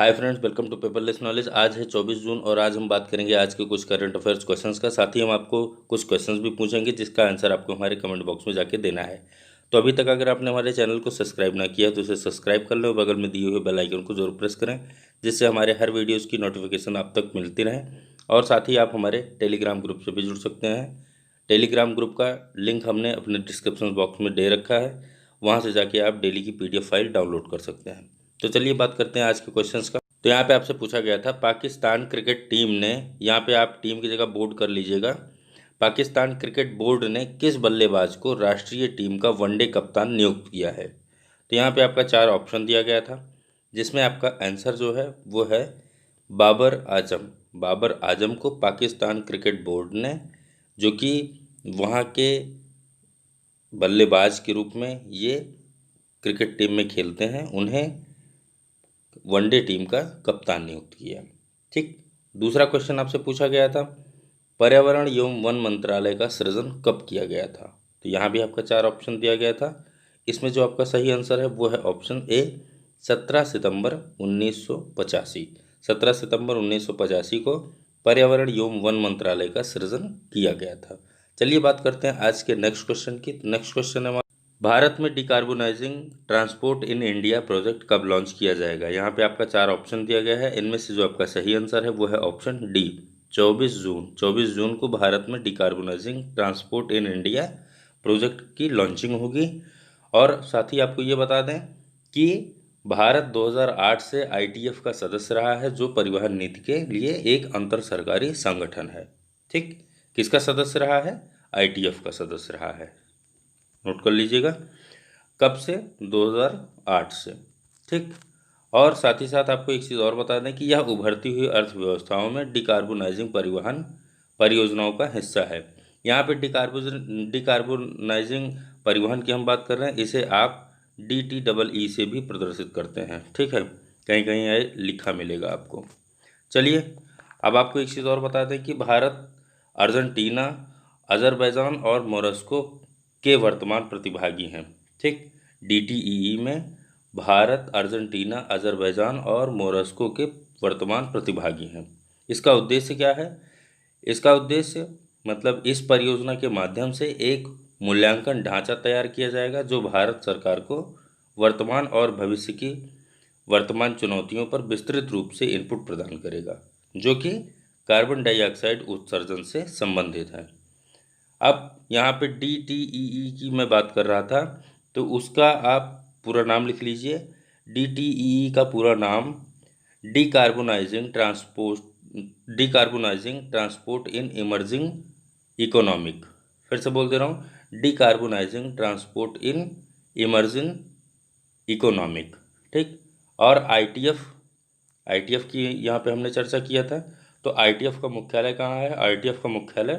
Hi friends, welcome to paperless knowledge. आज है 24 जून और आज हम बात करेंगे आज के कुछ करंट अफेयर्स क्वेश्चंस का। साथ ही हम आपको कुछ क्वेश्चंस भी पूछेंगे जिसका आंसर आपको हमारे कमेंट बॉक्स में जाके देना है। तो अभी तक अगर आपने हमारे चैनल को सब्सक्राइब ना किया तो इसे सब्सक्राइब कर लें और बगल में दिए हुए बेल आइकन को जरूर प्रेस करें, जिससे हमारे हर वीडियोज़ की नोटिफिकेशन आप तक मिलती रहे। और साथ ही आप हमारे टेलीग्राम ग्रुप से भी जुड़ सकते हैं। टेलीग्राम ग्रुप का लिंक हमने अपने डिस्क्रिप्शन बॉक्स में दे रखा है, वहाँ से जाके आप डेली की PDF फाइल डाउनलोड कर सकते हैं। तो चलिए बात करते हैं आज के क्वेश्चंस का। तो यहाँ पे आपसे पूछा गया था, पाकिस्तान क्रिकेट टीम ने, यहाँ पे आप टीम की जगह बोर्ड कर लीजिएगा, पाकिस्तान क्रिकेट बोर्ड ने किस बल्लेबाज को राष्ट्रीय टीम का वनडे कप्तान नियुक्त किया है। तो यहाँ पे आपका 4 ऑप्शन दिया गया था, जिसमें आपका आंसर जो है वो है बाबर आजम। बाबर आजम को पाकिस्तान क्रिकेट बोर्ड ने, जो कि वहाँ के बल्लेबाज के रूप में ये क्रिकेट टीम में खेलते हैं, उन्हें वनडे टीम का कप्तान नियुक्त किया। ठीक। दूसरा क्वेश्चन आपसे पूछा गया था, पर्यावरण एवं वन मंत्रालय का सृजन कब किया गया था। तो यहाँ भी आपका 4 ऑप्शन दिया गया था। इसमें जो आपका सही आंसर है वो है ऑप्शन ए, 17 सितंबर 1985। 17 सितंबर 1985 को पर्यावरण एवं वन मंत्रालय का सृजन किया गया था। चलिए बात करते हैं आज के नेक्स्ट क्वेश्चन की। नेक्स्ट क्वेश्चन है, भारत में डिकार्बोनाइजिंग ट्रांसपोर्ट इन इंडिया प्रोजेक्ट कब लॉन्च किया जाएगा। यहाँ पे आपका 4 ऑप्शन दिया गया है। इनमें से जो आपका सही आंसर है वो है ऑप्शन डी, 24 जून। 24 जून को भारत में डिकार्बोनाइजिंग ट्रांसपोर्ट इन इंडिया प्रोजेक्ट की लॉन्चिंग होगी। और साथ ही आपको ये बता दें कि भारत 2008 से ITF का सदस्य रहा है, जो परिवहन नीति के लिए एक अंतर सरकारी संगठन है। ठीक। किसका सदस्य रहा है? ITF का सदस्य रहा है। नोट कर लीजिएगा, कब से? 2008 से। ठीक। और साथ ही साथ आपको एक चीज़ और बता दें कि यह उभरती हुई अर्थव्यवस्थाओं में डिकार्बोनाइजिंग परिवहन परियोजनाओं का हिस्सा है। यहाँ पे डिकार्बोनाइजिंग परिवहन की हम बात कर रहे हैं, इसे आप DTEE से भी प्रदर्शित करते हैं। ठीक है, कहीं कहीं ये लिखा मिलेगा आपको। चलिए अब आपको एक चीज़ और बता दें कि भारत, अर्जेंटीना, अजरबैजान और मोरस्को के वर्तमान प्रतिभागी हैं। ठीक। DTEE में भारत, अर्जेंटीना, अजरबैजान और मोरस्को के वर्तमान प्रतिभागी हैं। इसका उद्देश्य क्या है? इसका उद्देश्य मतलब इस परियोजना के माध्यम से एक मूल्यांकन ढांचा तैयार किया जाएगा, जो भारत सरकार को वर्तमान और भविष्य की वर्तमान चुनौतियों पर विस्तृत रूप से इनपुट प्रदान करेगा, जो कि कार्बन डाइऑक्साइड उत्सर्जन से संबंधित है। अब यहाँ पे DTEE की मैं बात कर रहा था, तो उसका आप पूरा नाम लिख लीजिए। DTEE का पूरा नाम डिकार्बोनाइजिंग ट्रांसपोर्ट इन इमर्जिंग इकोनॉमिक। फिर से बोल दे रहा हूँ, डिकार्बोनाइजिंग ट्रांसपोर्ट इन इमर्जिंग इकोनॉमिक। ठीक। और ITF की यहाँ पे हमने चर्चा किया था। तो ITF का मुख्यालय कहाँ है? ITF का मुख्यालय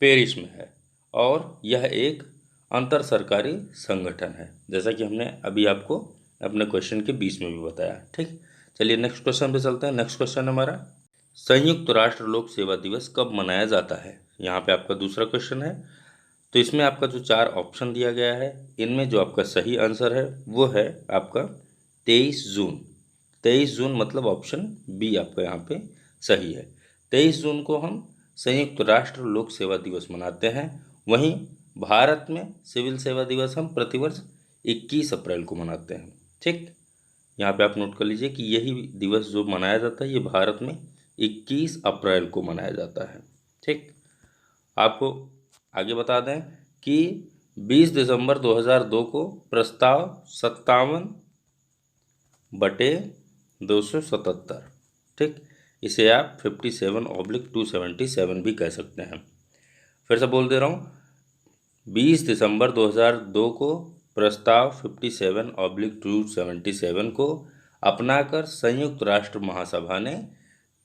पेरिस में है और यह एक अंतर सरकारी संगठन है, जैसा कि हमने अभी आपको अपने क्वेश्चन के 20 में भी बताया। ठीक। चलिए नेक्स्ट क्वेश्चन पे चलते हैं। नेक्स्ट क्वेश्चन हमारा, संयुक्त राष्ट्र लोक सेवा दिवस कब मनाया जाता है। यहाँ पे आपका दूसरा क्वेश्चन है। तो इसमें आपका जो 4 ऑप्शन दिया गया है, इनमें जो आपका सही आंसर है वो है आपका 23 जून। 23 जून मतलब ऑप्शन बी आपका यहाँ पे सही है। 23 जून को हम संयुक्त राष्ट्र लोक सेवा दिवस मनाते हैं। वहीं भारत में सिविल सेवा दिवस हम प्रतिवर्ष 21 अप्रैल को मनाते हैं। ठीक। यहाँ पे आप नोट कर लीजिए कि यही दिवस जो मनाया जाता है ये भारत में 21 अप्रैल को मनाया जाता है। ठीक। आपको आगे बता दें कि 20 दिसंबर 2002 को प्रस्ताव 57/277। ठीक। इसे आप 57/277 भी कह सकते हैं। फिर से बोल दे रहा हूँ, 20 दिसंबर 2002 को प्रस्ताव 57/277 को अपनाकर संयुक्त राष्ट्र महासभा ने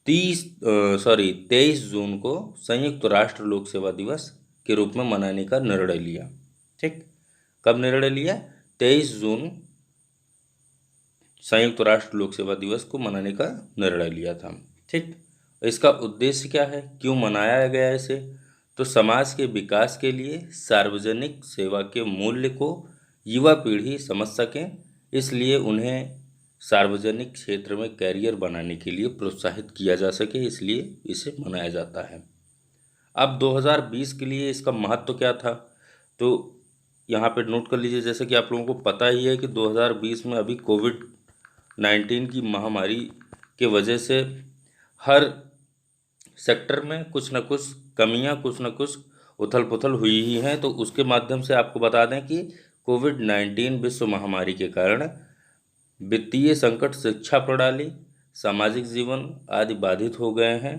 23 जून को संयुक्त राष्ट्र लोक सेवा दिवस के रूप में मनाने का निर्णय लिया। ठीक। कब निर्णय लिया? 23 जून संयुक्त राष्ट्र लोक सेवा दिवस को मनाने का निर्णय लिया था। ठीक। इसका उद्देश्य क्या है, क्यों मनाया गया इसे? तो समाज के विकास के लिए सार्वजनिक सेवा के मूल्य को युवा पीढ़ी समझ सकें, इसलिए उन्हें सार्वजनिक क्षेत्र में कैरियर बनाने के लिए प्रोत्साहित किया जा सके, इसलिए इसे मनाया जाता है। अब 2020 के लिए इसका महत्व क्या था, तो यहाँ पे नोट कर लीजिए। जैसे कि आप लोगों को पता ही है कि 2020 में अभी कोविड-19 की महामारी के वजह से हर सेक्टर में कुछ न कुछ कमियां, कुछ न कुछ उथल पुथल हुई ही हैं। तो उसके माध्यम से आपको बता दें कि कोविड-19 विश्व महामारी के कारण वित्तीय संकट, शिक्षा प्रणाली, सामाजिक जीवन आदि बाधित हो गए हैं।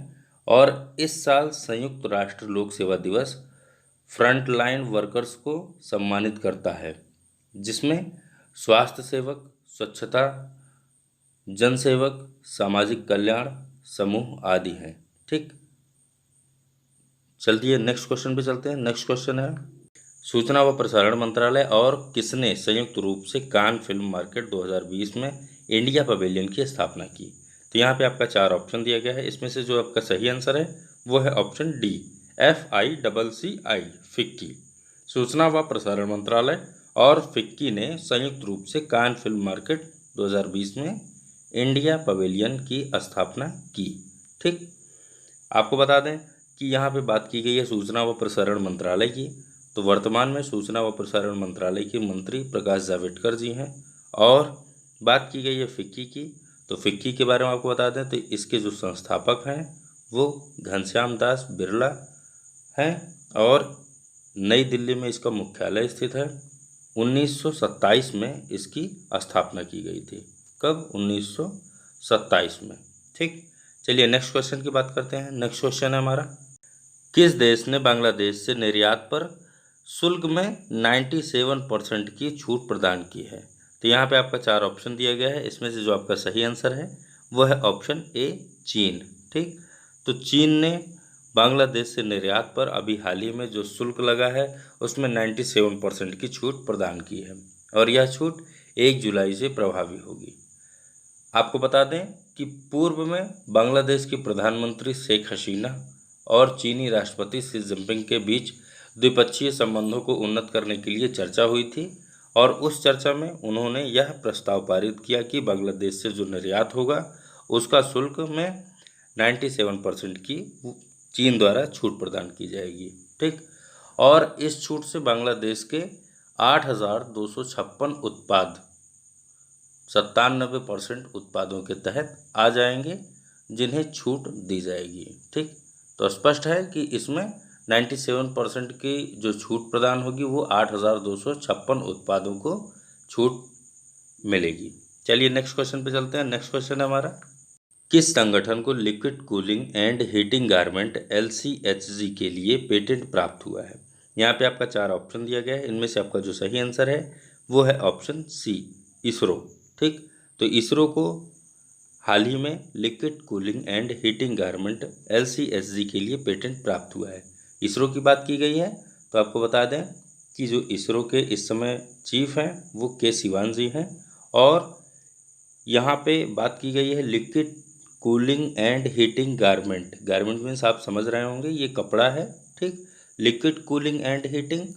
और इस साल संयुक्त राष्ट्र लोक सेवा दिवस फ्रंटलाइन वर्कर्स को सम्मानित करता है, जिसमें स्वास्थ्य सेवक, स्वच्छता, जनसेवक, सामाजिक कल्याण समूह आदि हैं। ठीक, चलिए नेक्स्ट क्वेश्चन पे चलते हैं। नेक्स्ट क्वेश्चन है, सूचना व प्रसारण मंत्रालय और किसने संयुक्त रूप से कान फिल्म मार्केट 2020 में इंडिया पवेलियन की स्थापना की। तो यहाँ पे आपका 4 ऑप्शन दिया गया है। इसमें से जो आपका सही आंसर है वो है ऑप्शन डी, FICCI, फिक्की। सूचना व प्रसारण मंत्रालय और फिक्की ने संयुक्त रूप से कान फिल्म मार्केट 2020 में इंडिया पवेलियन की स्थापना की। ठीक, आपको बता दें कि यहाँ पे बात की गई है सूचना व प्रसारण मंत्रालय की। तो वर्तमान में सूचना व प्रसारण मंत्रालय के मंत्री प्रकाश जावड़ेकर जी हैं। और बात की गई है फिक्की की, तो फिक्की के बारे में आपको बता दें तो इसके जो संस्थापक हैं वो घनश्याम दास बिरला हैं और नई दिल्ली में इसका मुख्यालय स्थित है। 1927 में इसकी स्थापना की गई थी। कब? 1927 में। ठीक, चलिए नेक्स्ट क्वेश्चन की बात करते हैं। नेक्स्ट क्वेश्चन है हमारा, किस देश ने बांग्लादेश से निर्यात पर शुल्क में 97% की छूट प्रदान की है। तो यहाँ पे आपका 4 ऑप्शन दिया गया है। इसमें से जो आपका सही आंसर है वो है ऑप्शन ए, चीन। ठीक, तो चीन ने बांग्लादेश से निर्यात पर अभी हाल ही में जो शुल्क लगा है उसमें 97% की छूट प्रदान की है और यह छूट 1 जुलाई से प्रभावी होगी। आपको बता दें कि पूर्व में बांग्लादेश की प्रधानमंत्री शेख हसीना और चीनी राष्ट्रपति शी जिनपिंग के बीच द्विपक्षीय संबंधों को उन्नत करने के लिए चर्चा हुई थी और उस चर्चा में उन्होंने यह प्रस्ताव पारित किया कि बांग्लादेश से जो निर्यात होगा उसका शुल्क में 97% की चीन द्वारा छूट प्रदान की जाएगी। ठीक, और इस छूट से बांग्लादेश के 8,256 उत्पाद 97% उत्पादों के तहत आ जाएंगे जिन्हें छूट दी जाएगी। ठीक, तो स्पष्ट है कि इसमें 97% की जो छूट प्रदान होगी वो 8,256 उत्पादों को छूट मिलेगी। चलिए नेक्स्ट क्वेश्चन पे चलते हैं। नेक्स्ट क्वेश्चन है हमारा, किस संगठन को liquid cooling and heating garment LCHG के लिए पेटेंट प्राप्त हुआ है। यहाँ पे आपका 4 ऑप्शन दिया गया है। इनमें से आपका जो सही आंसर है वो है ऑप्शन सी, इसरो। ठीक, तो इसरो को हाल ही में liquid cooling and heating garment LCHG के लिए पेटेंट प्राप्त हुआ है। इसरो की बात की गई है तो आपको बता दें कि जो इसरो के इस समय चीफ हैं वो के सिवान जी हैं और यहाँ पे बात की गई है liquid cooling and heating garment. Garment means आप समझ रहे होंगे ये कपड़ा है। ठीक, लिक्विड कूलिंग एंड हीटिंग,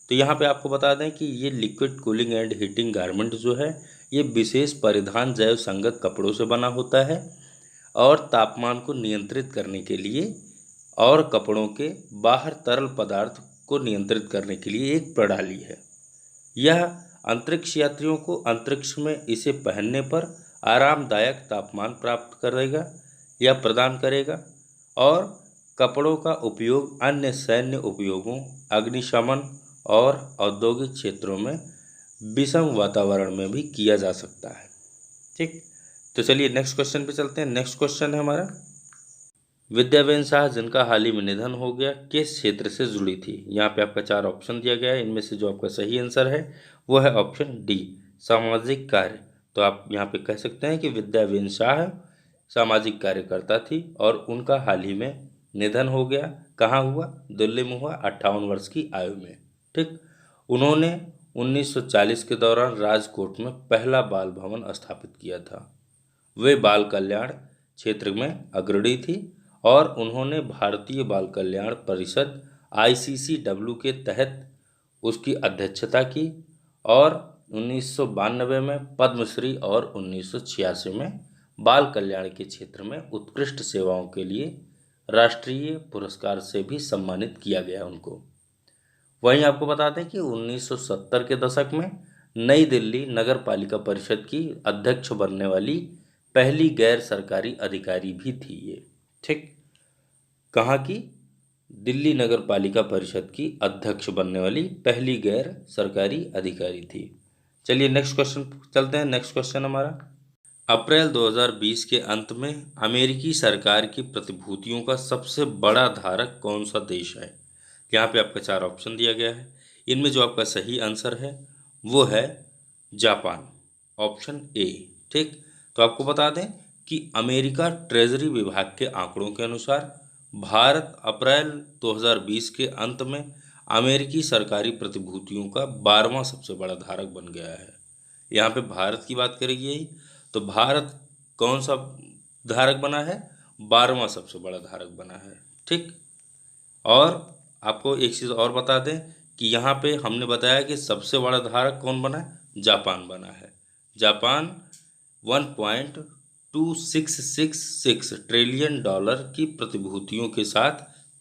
तो यहाँ पे आपको बता दें कि ये liquid cooling and heating garment जो है ये विशेष परिधान जैव संगत कपड़ों से बना होता है और तापमान को नियंत्रित करने के लिए और कपड़ों के बाहर तरल पदार्थ को नियंत्रित करने के लिए एक प्रणाली है। यह अंतरिक्ष यात्रियों को अंतरिक्ष में इसे पहनने पर आरामदायक तापमान प्राप्त करेगा या प्रदान करेगा और कपड़ों का उपयोग अन्य सैन्य उपयोगों, अग्निशमन और औद्योगिक क्षेत्रों में विषम वातावरण में भी किया जा सकता है। ठीक, तो चलिए नेक्स्ट क्वेश्चन पे चलते हैं। नेक्स्ट क्वेश्चन है हमारा, विद्याबेन शाह जिनका हाल ही में निधन हो गया किस क्षेत्र से जुड़ी थी। यहाँ पे आपका 4 ऑप्शन दिया गया है। इनमें से जो आपका सही आंसर है वो है ऑप्शन डी, सामाजिक कार्य। तो आप यहाँ पे कह सकते हैं कि विद्याबेन शाह सामाजिक कार्यकर्ता थी और उनका हाल ही में निधन हो गया। कहाँ हुआ? दिल्ली में हुआ, 58 वर्ष की आयु में। ठीक, उन्होंने 1940 के दौरान राजकोट में पहला बाल भवन स्थापित किया था। वे बाल कल्याण क्षेत्र में अग्रणी थी और उन्होंने भारतीय बाल कल्याण परिषद ICCW के तहत उसकी अध्यक्षता की और 1992 में पद्मश्री और 1986 में बाल कल्याण के क्षेत्र में उत्कृष्ट सेवाओं के लिए राष्ट्रीय पुरस्कार से भी सम्मानित किया गया उनको। वहीं आपको बता दें कि 1970 के दशक में नई दिल्ली नगर पालिका परिषद की अध्यक्ष बनने वाली पहली गैर सरकारी अधिकारी भी थी ये। ठीक, कहाँ की? दिल्ली नगर पालिका परिषद की अध्यक्ष बनने वाली पहली गैर सरकारी अधिकारी थी। चलिए नेक्स्ट क्वेश्चन चलते हैं। नेक्स्ट क्वेश्चन हमारा, अप्रैल 2020 के अंत में अमेरिकी सरकार की प्रतिभूतियों का सबसे बड़ा धारक कौन सा देश है? यहाँ पे आपका 4 ऑप्शन दिया गया है। इनमें जो आपका सही आंसर है वो है जापान, ऑप्शन ए। ठीक, तो आपको बता दें कि अमेरिका ट्रेजरी विभाग के आंकड़ों के अनुसार भारत अप्रैल 2020 के अंत में अमेरिकी सरकारी प्रतिभूतियों का 12वां सबसे बड़ा धारक बन गया है। यहाँ पे भारत की बात करेगी यही, तो भारत कौन सा धारक बना है? 12वां सबसे बड़ा धारक बना है। ठीक, और आपको एक चीज़ और बता दें कि यहाँ पे हमने बताया कि सबसे बड़ा धारक कौन बना है? जापान बना है। जापान 1.2666 ट्रिलियन डॉलर की प्रतिभूतियों के साथ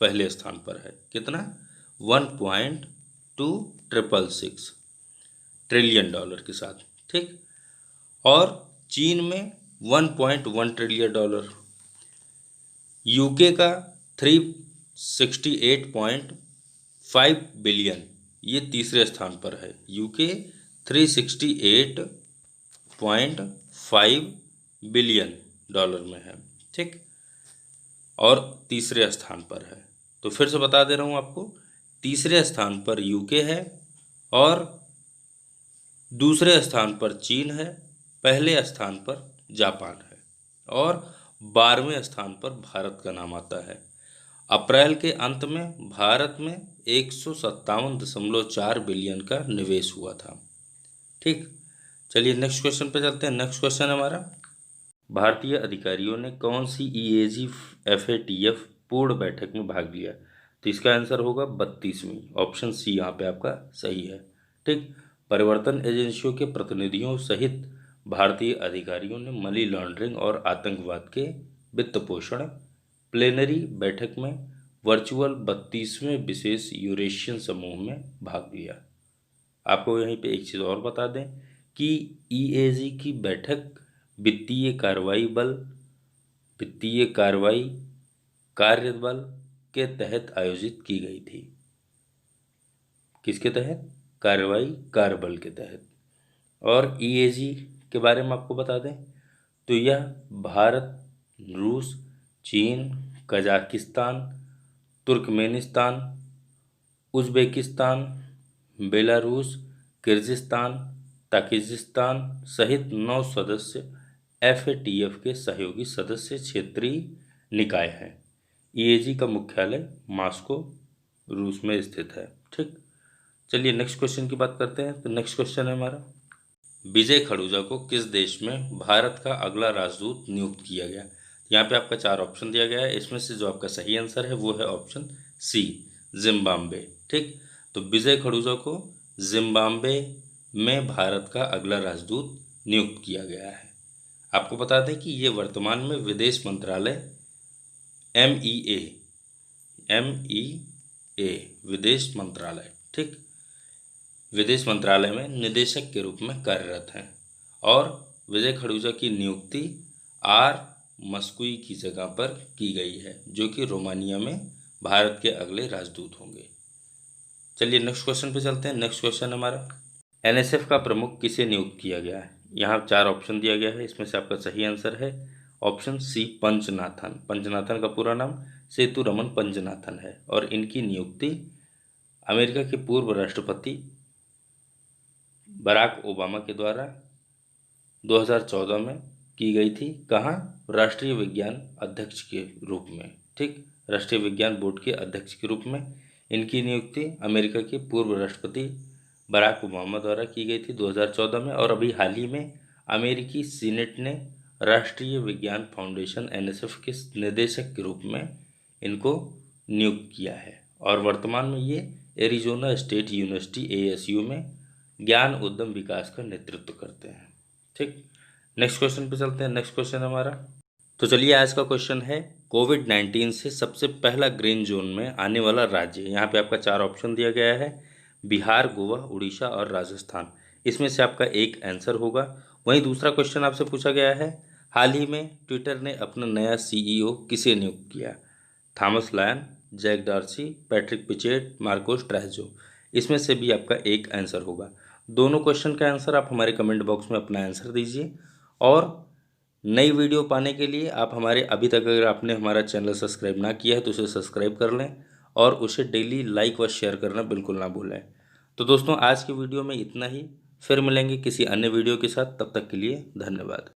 पहले स्थान पर है। कितना? 1.2666 ट्रिलियन डॉलर के साथ। ठीक, और चीन में 1.1 ट्रिलियन डॉलर, यूके का 368.5 बिलियन, ये तीसरे स्थान पर है। यूके 368.5 बिलियन डॉलर में है। ठीक, और तीसरे स्थान पर है। तो फिर से बता दे रहा हूँ आपको, तीसरे स्थान पर यूके है और दूसरे स्थान पर चीन है, पहले स्थान पर जापान है और 12वें स्थान पर भारत का नाम आता है। अप्रैल के अंत में भारत में 157.4 बिलियन का निवेश हुआ था। ठीक, चलिए नेक्स्ट क्वेश्चन पे चलते हैं। नेक्स्ट क्वेश्चन हमारा, भारतीय अधिकारियों ने कौन सी EAG FATF पूर्ण बैठक में भाग लिया? तो इसका आंसर होगा 32वीं, ऑप्शन सी यहाँ पे आपका सही है। ठीक, परिवर्तन एजेंसियों के प्रतिनिधियों सहित भारतीय अधिकारियों ने मनी लॉन्ड्रिंग और आतंकवाद के वित्त पोषण प्लेनरी बैठक में वर्चुअल 32वें विशेष यूरेशियन समूह में भाग लिया। आपको यहीं पे एक चीज़ और बता दें कि EAG की बैठक वित्तीय कार्य बल के तहत आयोजित की गई थी। किसके तहत? कार्रवाई कार्य बल के तहत। और EAG के बारे में आपको बता दें तो यह भारत, रूस, चीन, Kazakhstan, Turkmenistan, Uzbekistan, Belarus, Kyrgyzstan, Tajikistan सहित 9 सदस्य FATF के सहयोगी सदस्य क्षेत्रीय निकाय हैं। EAG का मुख्यालय मॉस्को, रूस में स्थित है। ठीक, चलिए नेक्स्ट क्वेश्चन की बात करते हैं। तो नेक्स्ट क्वेश्चन है हमारा, विजय खड़ूजा को किस देश में भारत का अगला राजदूत नियुक्त किया गया? यहाँ पे आपका 4 ऑप्शन दिया गया है। इसमें से जो आपका सही आंसर है वो है ऑप्शन सी, जिम्बाब्वे। ठीक, तो विजय खड़ूजा को जिम्बाब्वे में भारत का अगला राजदूत नियुक्त किया गया है। आपको बता दें कि ये वर्तमान में विदेश मंत्रालय MEA विदेश मंत्रालय, ठीक, विदेश मंत्रालय में निदेशक के रूप में कार्यरत हैं और विजय खड़ूजा की नियुक्ति R मस्कुई की जगह पर की गई है, जो कि रोमानिया में भारत के अगले राजदूत होंगे। चलिए नेक्स्ट क्वेश्चन पे चलते हैं। नेक्स्ट क्वेश्चन हमारा, NSF का प्रमुख किसे नियुक्त किया गया है? यहाँ 4 ऑप्शन दिया गया है। इसमें से आपका सही आंसर है ऑप्शन सी, पंचनाथन। पंचनाथन का पूरा नाम सेतुरमन पंचनाथन है और इनकी नियुक्ति अमेरिका के पूर्व राष्ट्रपति बराक ओबामा के द्वारा 2014 में की गई थी। कहाँ? राष्ट्रीय विज्ञान अध्यक्ष के रूप में। ठीक, राष्ट्रीय विज्ञान बोर्ड के अध्यक्ष के रूप में इनकी नियुक्ति अमेरिका के पूर्व राष्ट्रपति बराक ओबामा द्वारा की गई थी 2014 में। और अभी हाल ही में अमेरिकी सीनेट ने राष्ट्रीय विज्ञान फाउंडेशन NSF के निदेशक के रूप में इनको नियुक्त किया है और वर्तमान में ये एरिजोना स्टेट यूनिवर्सिटी ASU में ज्ञान उद्यम विकास का नेतृत्व करते हैं। ठीक, नेक्स्ट क्वेश्चन पे चलते हैं। नेक्स्ट क्वेश्चन हमारा, तो चलिए आज का क्वेश्चन है कोविड-19 से सबसे पहला ग्रीन जोन में आने वाला राज्य। यहाँ पे आपका 4 ऑप्शन दिया गया है, बिहार, गोवा, उड़ीसा और राजस्थान। इसमें से आपका एक आंसर होगा। वहीं दूसरा क्वेश्चन आपसे पूछा गया है, हाल ही में ट्विटर ने अपना नया सीईओ किसे नियुक्त किया? Thomas Lyon, Jack Darcy, Patrick Pichette, Marcos Trejo. इसमें से भी आपका एक आंसर होगा। दोनों क्वेश्चन का आंसर आप हमारे कमेंट बॉक्स में अपना आंसर दीजिए। और नई वीडियो पाने के लिए आप हमारे, अभी तक अगर आपने हमारा चैनल सब्सक्राइब ना किया है तो उसे सब्सक्राइब कर लें और उसे डेली लाइक व शेयर करना बिल्कुल ना भूलें। तो दोस्तों आज की वीडियो में इतना ही, फिर मिलेंगे किसी अन्य वीडियो के साथ, तब तक के लिए धन्यवाद।